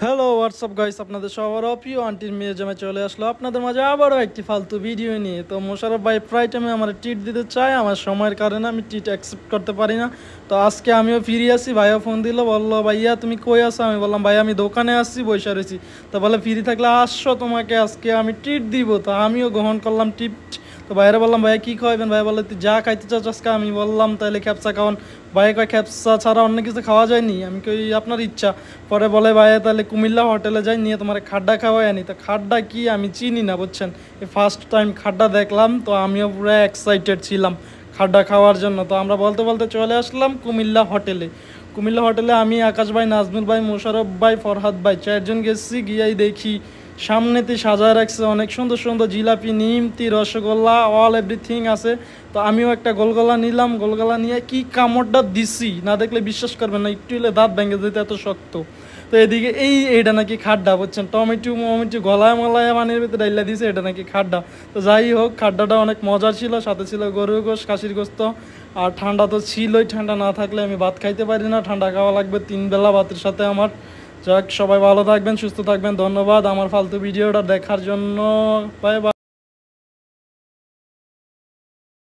Hello WhatsApp guys, আপনাদের সবার প্রিয় আন্টির মেয়ে জমে চলে আসলো আপনাদের মাঝে আবারও একটি ফালতু ভিডিও নিয়ে। তো মোশাররফ ভাই প্রায় টাইমে আমার ট্রিট দিতে চায়, আমার সময়ের কারণে আমি ট্রিট অ্যাকসেপ্ট করতে পারি না। তো আজকে আমিও ফিরে আসি, ভাইয়া ফোন দিল, বললো ভাইয়া তুমি কই আসো? আমি বললাম ভাই আমি দোকানে আসছি, বসে রয়েছি। তো বলে ফ্রি থাকলে আসছো, তোমাকে আজকে আমি ট্রিট দিব। তো আমিও গ্রহণ করলাম ট্রিট। তো ভাইয়েরা বললাম ভাইয়া কী খাওয়াবেন? ভাই বলে তুই যা খাইতে চাস আজকে। আমি বললাম তাহলে খ্যাপসা খাওয়ান। ভাইয়া কয় খ্যাপসা ছাড়া অন্য কিছু খাওয়া যায়নি? আমি কই আপনার ইচ্ছা। পরে বলে ভাইয়া তাহলে কুমিল্লা হোটেলে যাই, নিয়ে তোমার খাড্ডা খাওয়াই আনি। তো খাড্ডা কি আমি চিনি না, বুঝছেন, এই ফার্স্ট টাইম খাড্ডা দেখলাম। তো আমিও পুরো এক্সাইটেড ছিলাম খাড্ডা খাওয়ার জন্য। তো আমরা বলতে বলতে চলে আসলাম কুমিল্লা হোটেলে। কুমিল্লা হোটেলে আমি, আকাশ ভাই, নাজমুল ভাই, মোশাররফ ভাই, ফরহাদ ভাই চারজন গেছি। গিয়াই দেখি সামনেতে সাজায় রাখছে অনেক সুন্দর সুন্দর জিলাপি, নিমতি, রসগোল্লা, অল এভরিথিং আছে। তো আমিও একটা গোলগোলা নিলাম। গোলগোলা নিয়ে কি কামড়টা দিছি না দেখলে বিশ্বাস করবেন না, একটু হলে দাঁত ভেঙে যেতে, এত শক্ত। তো এদিকে এইটা নাকি খাড্ডা, বুঝছেন, টমেটো মমেটো গলায় মলায় পানির ভিতরে ডাইলা দিছে, এটা নাকি খাড্ডা। তো যাই হোক, খাড্ডাটা অনেক মজার ছিল, সাথে ছিল গরুর গোশ, খাসির গোস্ত। আর ঠান্ডা তো ছিলই, ঠান্ডা না থাকলে আমি ভাত খাইতে পারি না, ঠান্ডা খাওয়া লাগবে 3 বেলা ভাতের সাথে আমার। যাক, সবাই ভালো থাকবেন, সুস্থ থাকবেন, ধন্যবাদ আমার ফালতু ভিডিওটা দেখার জন্য। Bye bye.